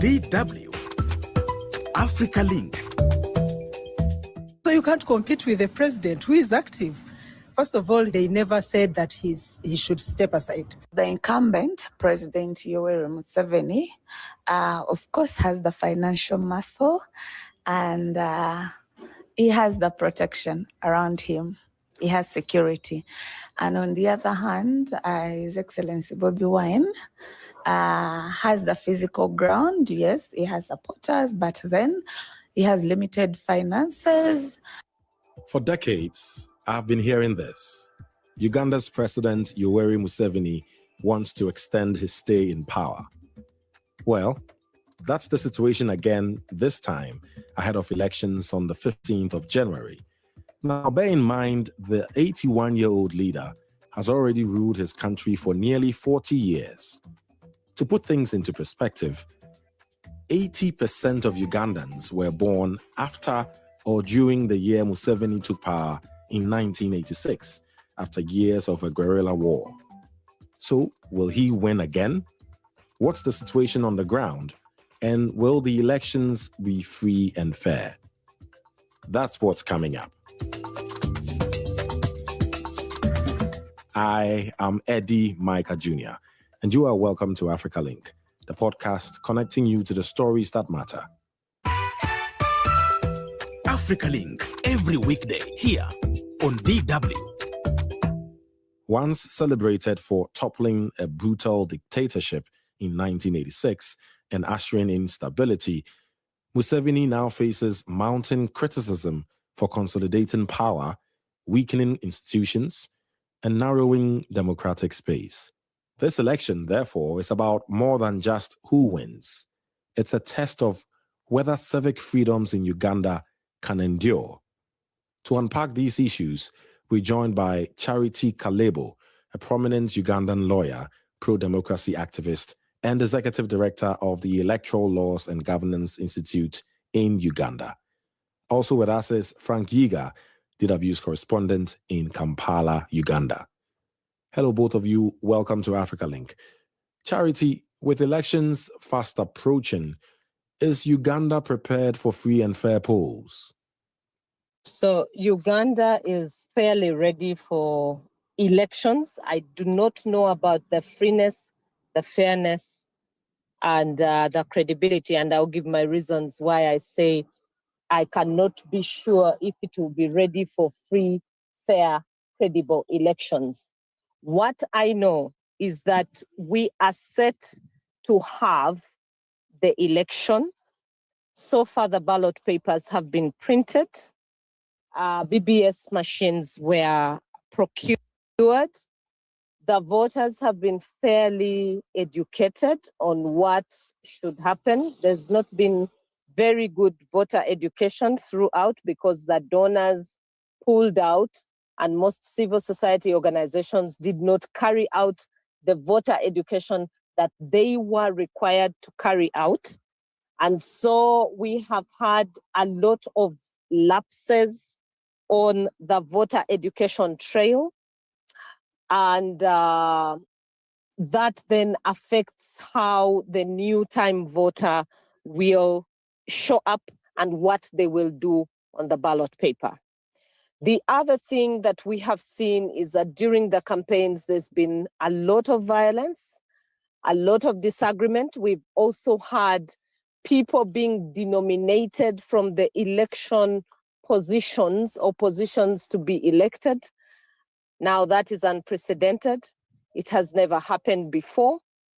DW Africa Link. So you can't compete with a president who is active. First of all, they never said that he should step aside. The incumbent, President Yoweri Museveni, of course, has the financial muscle and he has the protection around him. He has security. And on the other hand, His Excellency Bobi Wine has the physical ground. Yes, he has supporters, but then he has limited finances. For decades, I've been hearing this. Uganda's President Yoweri Museveni wants to extend his stay in power. Well, that's the situation again this time, ahead of elections on the 15th of January. Now, bear in mind, the 81-year-old leader has already ruled his country for nearly 40 years. To put things into perspective, 80% of Ugandans were born after or during the year Museveni took power in 1986, after years of a guerrilla war. So, will he win again? What's the situation on the ground? And will the elections be free and fair? That's what's coming up. I am Eddie Micah Jr., and you are welcome to Africa Link, the podcast connecting you to the stories that matter. Africa Link, every weekday here on DW. Once celebrated for toppling a brutal dictatorship in 1986 and ushering in stability, Museveni now faces mounting criticism for consolidating power, weakening institutions, and narrowing democratic space. This election, therefore, is about more than just who wins. It's a test of whether civic freedoms in Uganda can endure. To unpack these issues, we're joined by Charity Kalebo, a prominent Ugandan lawyer, pro-democracy activist, and executive director of the Electoral Laws and Governance Institute in Uganda. Also with us is Frank Yiga, DW's correspondent in Kampala, Uganda. Hello, both of you. Welcome to Africa Link. Charity, with elections fast approaching, is Uganda prepared for free and fair polls? So Uganda is fairly ready for elections. I do not know about the freeness, the fairness, and the credibility, and I'll give my reasons why I say I cannot be sure if it will be ready for free, fair, credible elections. What I know is that we are set to have the election. So far, the ballot papers have been printed. BBS machines were procured. The voters have been fairly educated on what should happen. There's not been very good voter education throughout because the donors pulled out and most civil society organizations did not carry out the voter education that they were required to carry out. And so we have had a lot of lapses on the voter education trail. And that then affects how the new time voter will show up and what they will do on the ballot paper. The other thing that we have seen is that during the campaigns, there's been a lot of violence, a lot of disagreement. We've also had people being denominated from the election positions or positions to be elected. Now that is unprecedented. It has never happened before.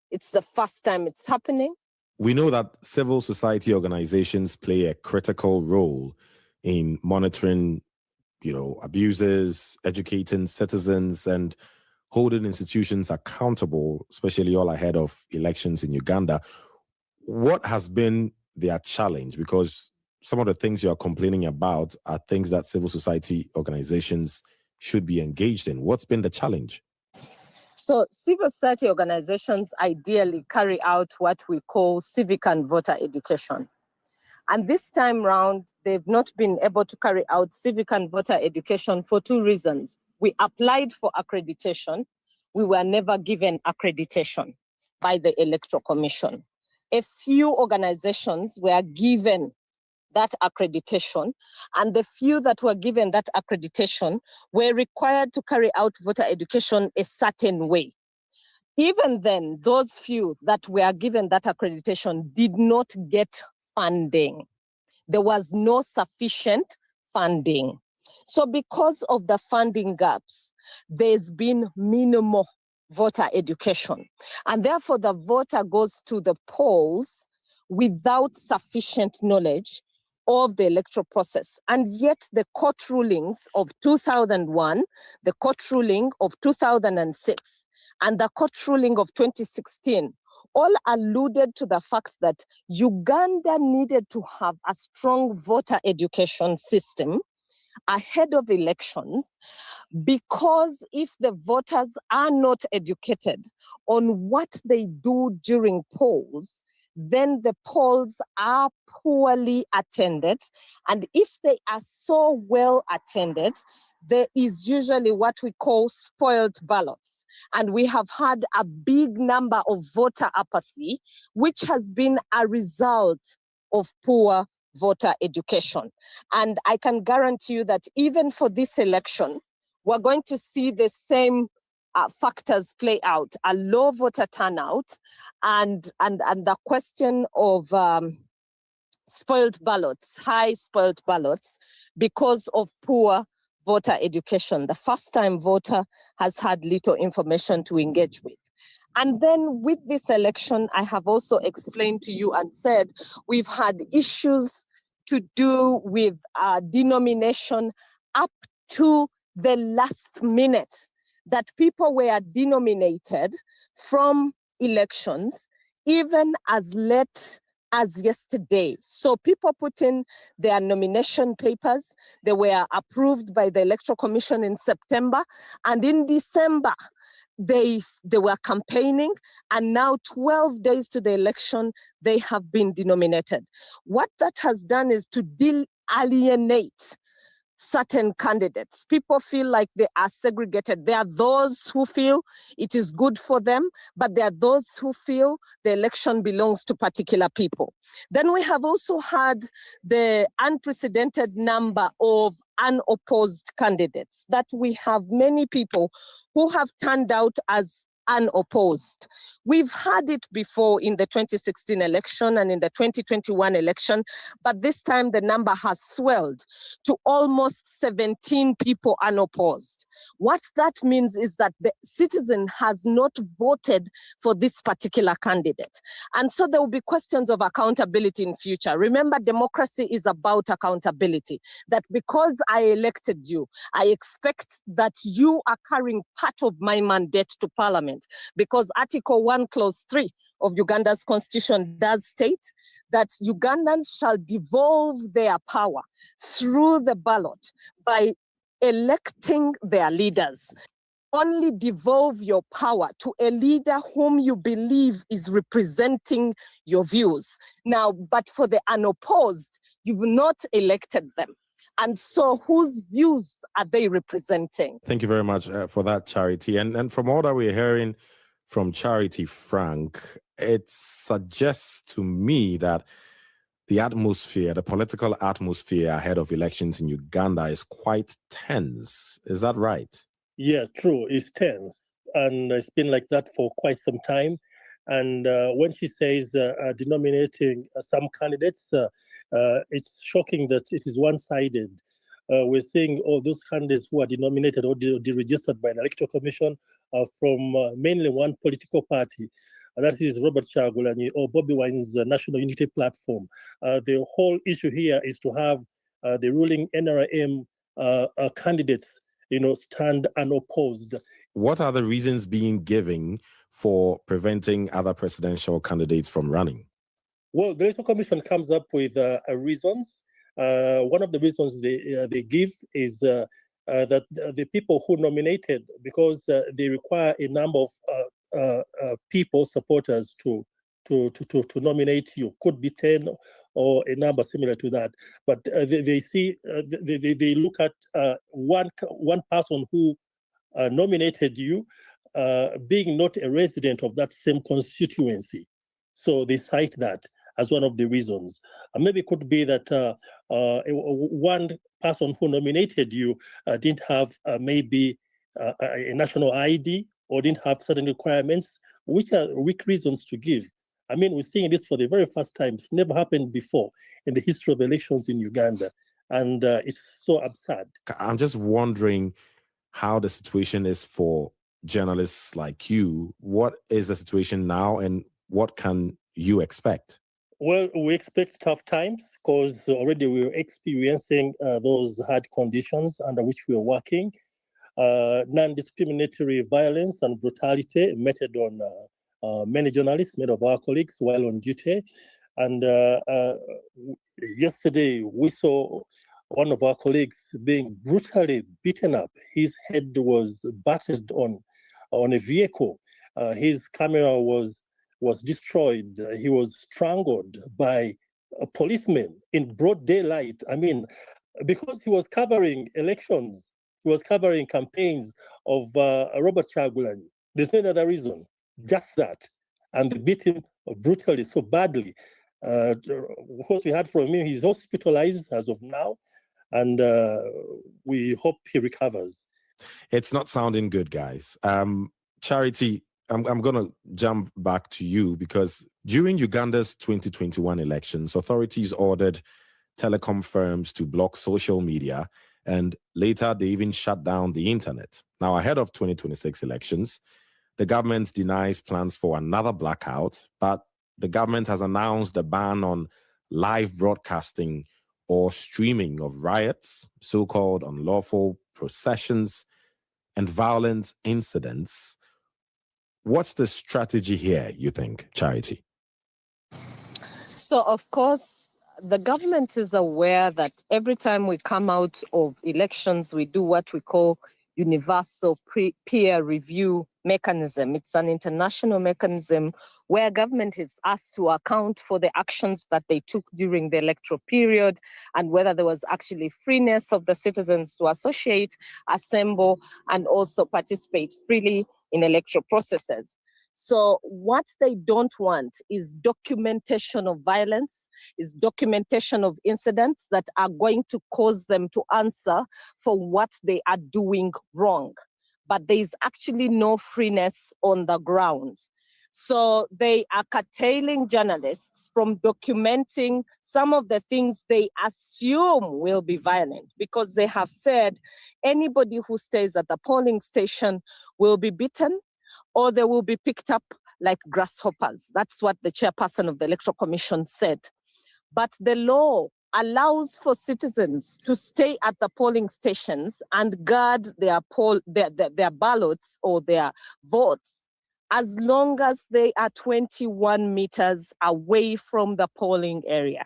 It's the first time it's happening. We know that civil society organizations play a critical role in monitoring, abuses, educating citizens, and holding institutions accountable, especially all ahead of elections in Uganda. What has been their challenge? Because some of the things you're complaining about are things that civil society organizations should be engaged in. What's been the challenge? So civil society organizations ideally carry out what we call civic and voter education. And this time round, they've not been able to carry out civic and voter education for two reasons. We applied for accreditation. We were never given accreditation by the Electoral Commission. a few organizations were given that accreditation, and the few that were given that accreditation were required to carry out voter education a certain way. Even then, those few that were given that accreditation did not get funding. There was no sufficient funding. So because of the funding gaps, there's been minimal voter education. And therefore, the voter goes to the polls without sufficient knowledge of the electoral process. And yet the court rulings of 2001, the court ruling of 2006, and the court ruling of 2016 all alluded to the fact that Uganda needed to have a strong voter education system ahead of elections, because if the voters are not educated on what they do during polls, then the polls are poorly attended. And if they are so well attended, there is usually what we call spoiled ballots. And we have had a big number of voter apathy, which has been a result of poor voter education. And I can guarantee you that even for this election, we're going to see the same factors play out: a low voter turnout and the question of spoiled ballots, high spoiled ballots, because of poor voter education. The first-time voter has had little information to engage with. And then with this election, I have also explained to you and said we've had issues to do with denomination up to the last minute, that people were denominated from elections even as late as yesterday. So people put in their nomination papers. They were approved by the Electoral Commission in September, and in December, they were campaigning, and now 12 days to the election, they have been denominated. What that has done is to alienate certain candidates. People feel like they are segregated. There are those who feel it is good for them, but there are those who feel the election belongs to particular people. Then we have also had the unprecedented number of unopposed candidates, that we have many people who have turned out as unopposed. We've had it before in the 2016 election and in the 2021 election, but this time the number has swelled to almost 17 people unopposed. What that means is that the citizen has not voted for this particular candidate. And so there will be questions of accountability in future. Remember, democracy is about accountability, that because I elected you, I expect that you are carrying part of my mandate to Parliament, because Article 1, Clause 3 of Uganda's constitution does state that Ugandans shall devolve their power through the ballot by electing their leaders. Only devolve your power to a leader whom you believe is representing your views. Now, but for the unopposed, you've not elected them. And so whose views are they representing? Thank you very much for that, Charity. And from all that we're hearing from Charity Frank, it suggests to me that the atmosphere, the political atmosphere ahead of elections in Uganda is quite tense. Is that right? Yeah, true. It's tense. And it's been like that for quite some time. And when she says denominating some candidates, it's shocking that it is one-sided. We're seeing all those candidates who are denominated or deregistered by the Electoral Commission are from mainly one political party. And that is Robert Kyagulanyi or Bobi Wine's National Unity Platform. The whole issue here is to have the ruling NRM candidates, stand unopposed. What are the reasons being given for preventing other presidential candidates from running? Well, the Electoral Commission comes up with reasons. One of the reasons they give is that the people who nominated, because they require a number of people, supporters, to nominate you, could be 10 or a number similar to that. But they see, they look at one person who nominated you being not a resident of that same constituency. So they cite that as one of the reasons. And maybe it could be that one person who nominated you didn't have maybe a national ID or didn't have certain requirements, which are weak reasons to give. I mean, we're seeing this for the very first time. It's never happened before in the history of elections in Uganda. And it's so absurd. I'm just wondering how the situation is for journalists like you. What is the situation now and what can you expect? Well, we expect tough times because already we're experiencing those hard conditions under which we're working. Non-discriminatory violence and brutality meted on many journalists, many of our colleagues while on duty. And yesterday we saw one of our colleagues being brutally beaten up. His head was battered on a vehicle. His camera was destroyed. He was strangled by a policeman in broad daylight. I mean, because he was covering elections, he was covering campaigns of Robert Kyagulanyi. There's no other reason, just that. And they beat him brutally, so badly. What we heard from him, he's hospitalized as of now, and we hope he recovers. It's not sounding good, guys. Charity, I'm going to jump back to you because during Uganda's 2021 elections, authorities ordered telecom firms to block social media, and later they even shut down the internet. Now, ahead of 2026 elections, the government denies plans for another blackout, but the government has announced a ban on live broadcasting or streaming of riots, so-called unlawful processions, and violent incidents. What's the strategy here, you think, Charity? So, of course, the government is aware that every time we come out of elections, we do what we call universal peer review mechanism. It's an international mechanism where government is asked to account for the actions that they took during the electoral period and whether there was actually freeness of the citizens to associate, assemble, and also participate freely in electoral processes. So what they don't want is documentation of violence, is documentation of incidents that are going to cause them to answer for what they are doing wrong. But there is actually no freeness on the ground. So they are curtailing journalists from documenting some of the things they assume will be violent, because they have said anybody who stays at the polling station will be beaten or they will be picked up like grasshoppers. That's what the chairperson of the Electoral Commission said. But the law allows for citizens to stay at the polling stations and guard their ballots or their votes as long as they are 21 meters away from the polling area.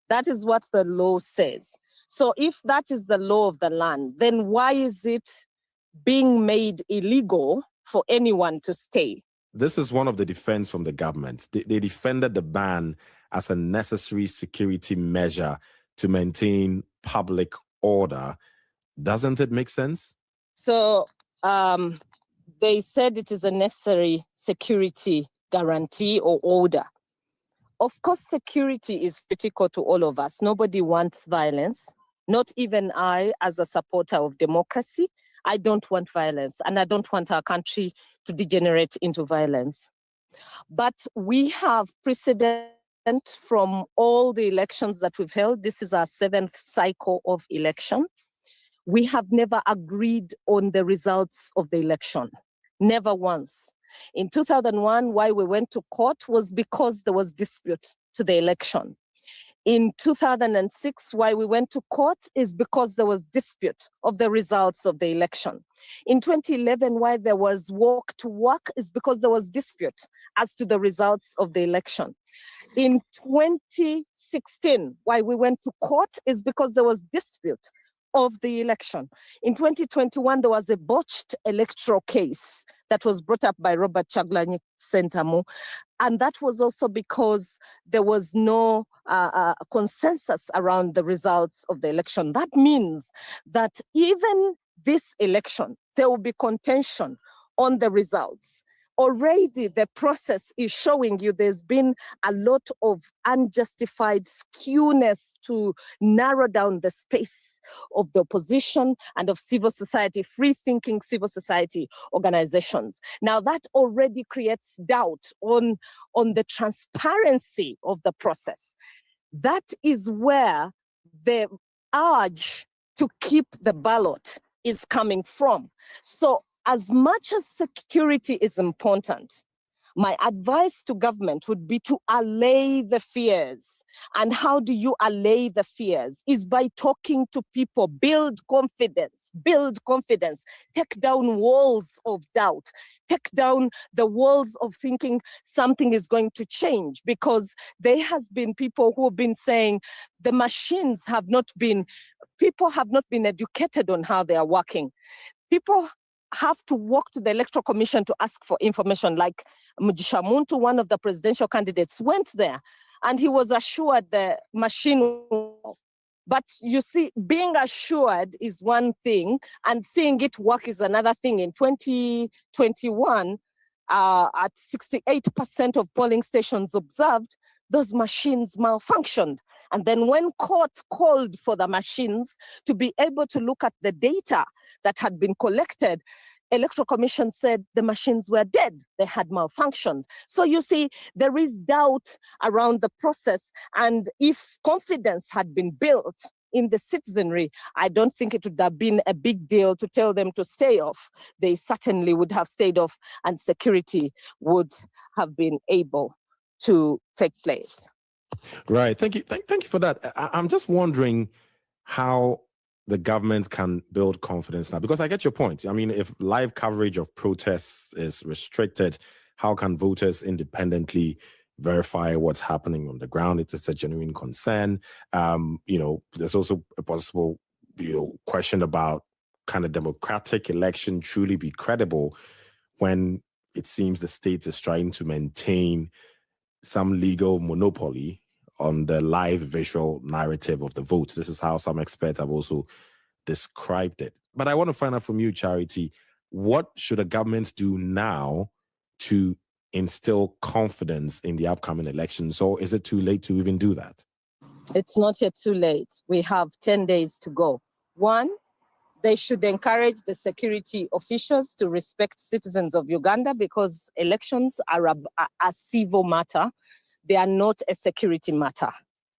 That is what the law says. So if that is the law of the land, then why is it being made illegal for anyone to stay? This is one of the defense from the government. They defended the ban as a necessary security measure to maintain public order. Doesn't it make sense? So they said it is a necessary security guarantee or order. Of course, security is critical to all of us. Nobody wants violence, not even I as a supporter of democracy. I don't want violence, and I don't want our country to degenerate into violence. But we have precedent from all the elections that we've held. This is our 7th cycle of election. We have never agreed on the results of the election, never once. In 2001, why we went to court was because there was dispute to the election. In 2006, why we went to court is because there was dispute of the results of the election. In 2011, why there was walk to work is because there was dispute as to the results of the election. In 2016, why we went to court is because there was dispute of the election. In 2021, there was a botched electoral case that was brought up by Robert Kyagulanyi Ssentamu. And that was also because there was no consensus around the results of the election. That means that even this election, there will be contention on the results already the process is showing you there's been a lot of unjustified skewness to narrow down the space of the opposition and of civil society, free-thinking civil society organizations. Now that already creates doubt on the transparency of the process. That is where the urge to keep the ballot is coming from. So as much as security is important, my advice to government would be to allay the fears. And how do you allay the fears? Is by talking to people, build confidence, take down walls of doubt, take down the walls of thinking something is going to change, because there has been people who have been saying the machines have not been, people have not been educated on how they are working. People have to walk to the Electoral Commission to ask for information. Like Mugisha Muntu, one of the presidential candidates, went there and he was assured the machine. But you see, being assured is one thing and seeing it work is another thing. In 2021, at 68% of polling stations observed, those machines malfunctioned. And then when court called for the machines to be able to look at the data that had been collected, Electoral Commission said the machines were dead, they had malfunctioned. So you see, there is doubt around the process. And if confidence had been built in the citizenry, I don't think it would have been a big deal to tell them to stay off. They certainly would have stayed off and security would have been able to take place. Right. Thank you. Thank you for that. I'm just wondering how the government can build confidence now, because I get your point. I mean, if live coverage of protests is restricted, how can voters independently verify what's happening on the ground? It's a genuine concern. There's also a possible, question about, can a democratic election truly be credible when it seems the state is trying to maintain some legal monopoly on the live visual narrative of the votes? This is how some experts have also described it. But I want to find out from you, Charity, what should a government do now to instill confidence in the upcoming elections? Or is it too late to even do that? It's not yet too late. We have 10 days to go. One, they should encourage the security officials to respect citizens of Uganda, because elections are a civil matter. They are not a security matter.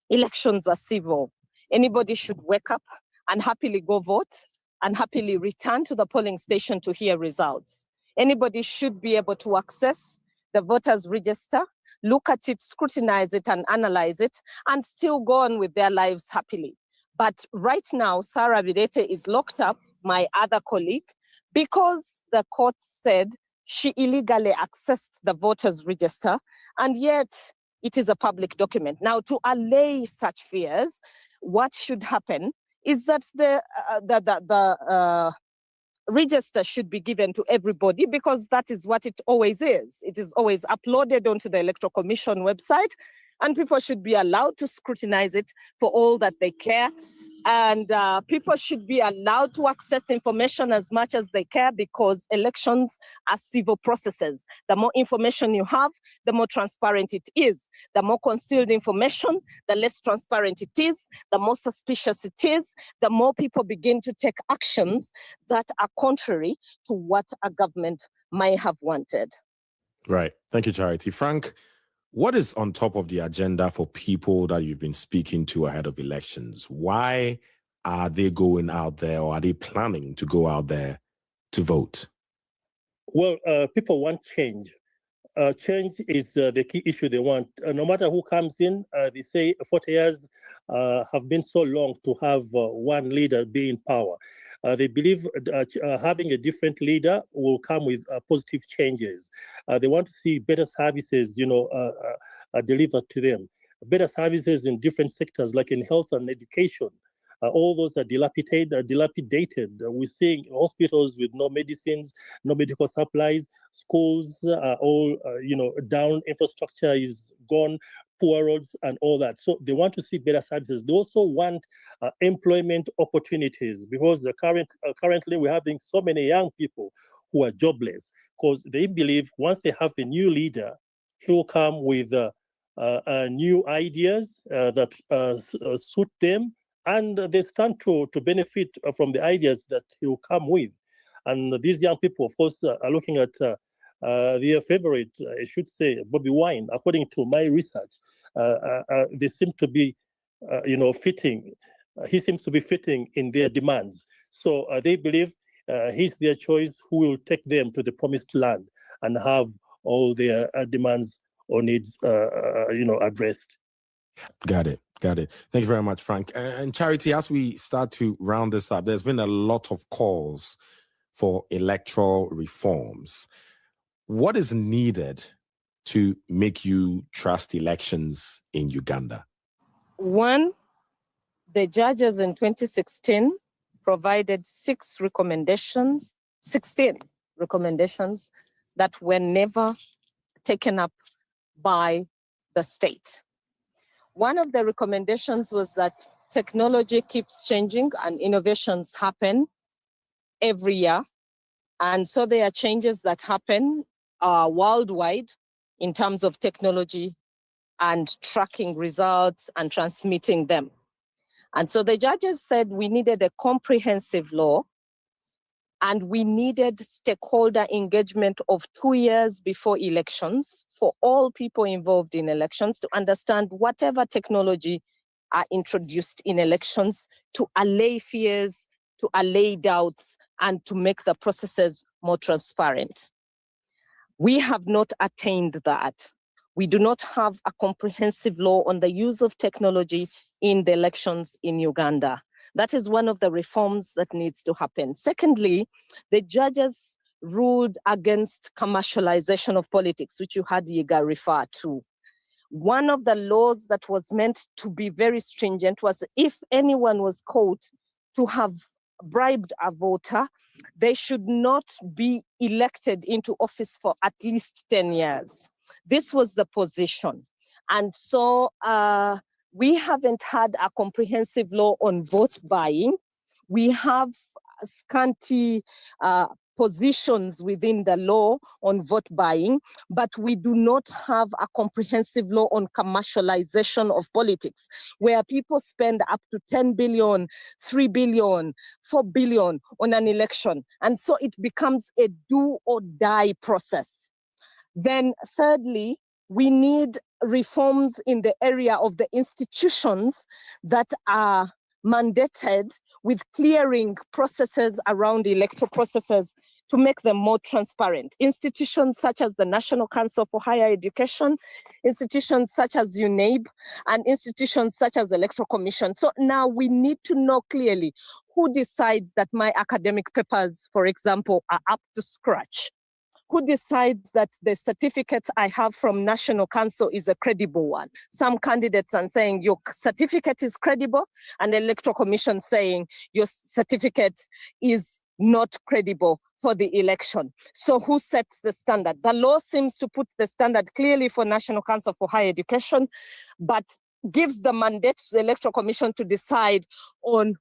Elections are civil. Anybody should wake up and happily go vote and happily return to the polling station to hear results. Anybody should be able to access the voters' register, look at it, scrutinize it and analyze it, and still go on with their lives happily. But right now, Sarah Bidete is locked up, my other colleague, because the court said she illegally accessed the voters' register, and yet it is a public document. Now, to allay such fears, what should happen is that the register should be given to everybody, because that is what it always is. It is always uploaded onto the Electoral Commission website, and people should be allowed to scrutinize it for all that they care. And people should be allowed to access information as much as they care, because elections are civil processes. The more information you have, the more transparent it is. The more concealed information, the less transparent it is, the more suspicious it is, the more people begin to take actions that are contrary to what a government may have wanted. Right. Thank you, Charity. Frank, what is on top of the agenda for people that you've been speaking to ahead of elections? Why are they going out there, or are they planning to go out there to vote? Well, people want change. Change is the key issue they want. No matter who comes in, they say 40 years have been so long to have one leader be in power. They believe having a different leader will come with positive changes. They want to see better services, delivered to them. Better services in different sectors, like in health and education. All those are dilapidated. We're seeing hospitals with no medicines, no medical supplies. Schools are all, down. Infrastructure is gone. Poor roads and all that. So they want to see better services. They also want employment opportunities, because currently we're having so many young people who are jobless. because they believe once they have a new leader, he will come with new ideas that suit them, and they stand to benefit from the ideas that he will come with. And these young people, of course, are looking at their favorite, I should say, Bobi Wine. According to my research, they seem to be, fitting. He seems to be fitting in their demands. So they believe he's their choice who will take them to the promised land and have all their demands or needs, addressed. Got it. Thank you very much, Frank. And Charity, as we start to round this up, there's been a lot of calls for electoral reforms. What is needed to make you trust elections in Uganda? One, the judges in 2016 provided 16 recommendations that were never taken up by the state. One of the recommendations was that technology keeps changing and innovations happen every year. And so there are changes that happen worldwide in terms of technology and tracking results and transmitting them. And so the judges said we needed a comprehensive law and we needed stakeholder engagement of 2 years before elections for all people involved in elections to understand whatever technology are introduced in elections to allay fears, to allay doubts, and to make the processes more transparent. We have not attained that. We do not have a comprehensive law on the use of technology in the elections in Uganda. That is one of the reforms that needs to happen. Secondly, the judges ruled against commercialization of politics, which you had Yiga refer to. One of the laws that was meant to be very stringent was if anyone was caught to have bribed a voter, they should not be elected into office for at least 10 years. This was the position. And so we haven't had a comprehensive law on vote buying. We have scanty positions within the law on vote buying, but we do not have a comprehensive law on commercialization of politics, where people spend up to 10 billion, 3 billion, 4 billion on an election. And so it becomes a do or die process. Then thirdly, we need reforms in the area of the institutions that are mandated with clearing processes around electoral processes to make them more transparent. Institutions such as the National Council for Higher Education, institutions such as UNAIB, and institutions such as the Electoral Commission. So now we need to know clearly who decides that my academic papers, for example, are up to scratch. Who decides that the certificate I have from National Council is a credible one? Some candidates are saying your certificate is credible, and the Electoral Commission saying your certificate is not credible for the election. So who sets the standard? The law seems to put the standard clearly for National Council for Higher Education, but gives the mandate to the Electoral Commission to decide on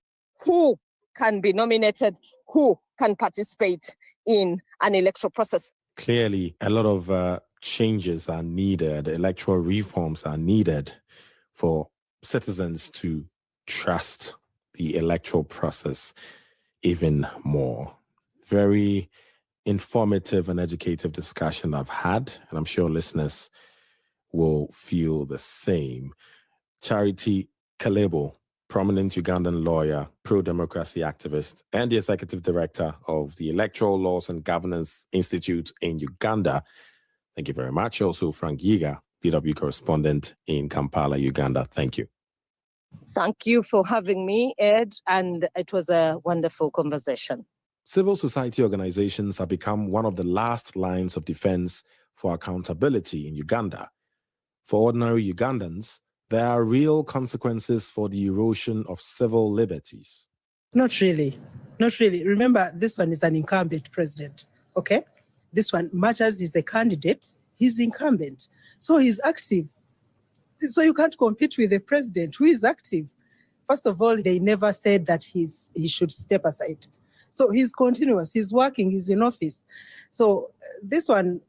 who can be nominated, who can participate in an electoral process. Clearly, a lot of changes are needed, electoral reforms are needed for citizens to trust the electoral process even more. Very informative and educative discussion I've had, and I'm sure listeners will feel the same. Charity Kalebo, prominent Ugandan lawyer, pro-democracy activist, and the executive director of the Electoral Laws and Governance Institute in Uganda. Thank you very much. Also, Frank Yiga, DW correspondent in Kampala, Uganda. Thank you. Thank you for having me, Ed, and it was a wonderful conversation. Civil society organizations have become one of the last lines of defense for accountability in Uganda. For ordinary Ugandans, there are real consequences for the erosion of civil liberties. Not really. Remember, this one is an incumbent president, okay? This one, much as he's a candidate, he's incumbent. So he's active. So you can't compete with a president who is active. First of all, they never said that he should step aside. So he's continuous, he's working, he's in office. So this one,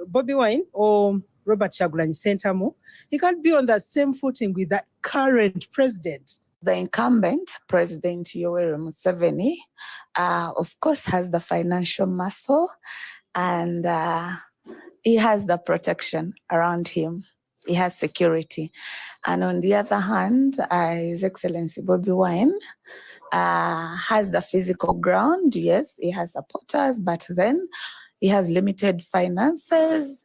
Bobi Wine or Robert Kyagulanyi Ssentamu, he can't be on the same footing with the current president. The incumbent, President Yoweri Museveni, of course, has the financial muscle, and he has the protection around him. He has security. And on the other hand, His Excellency Bobi Wine has the physical ground. Yes, he has supporters, but then he has limited finances.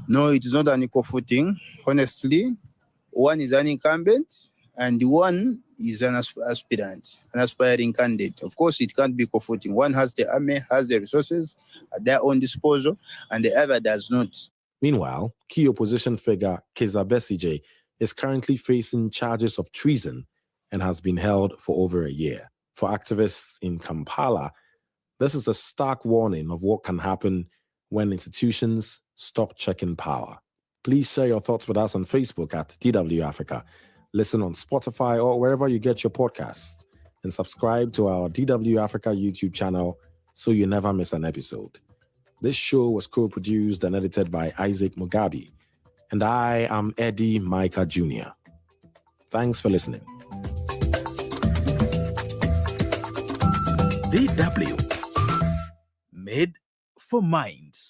No, it is not an equal footing. Honestly, one is an incumbent and one is an aspirant, an aspiring candidate. Of course, it can't be equal footing. One has the army, has the resources at their own disposal, and the other does not. Meanwhile, key opposition figure Kizza Besigye is currently facing charges of treason and has been held for over a year. For activists in Kampala, this is a stark warning of what can happen when institutions stop checking power. Please share your thoughts with us on Facebook at DW Africa. Listen on Spotify or wherever you get your podcasts. And subscribe to our DW Africa YouTube channel so you never miss an episode. This show was co-produced and edited by Isaac Mugabe. And I am Eddie Micah Jr. Thanks for listening. DW, made for minds.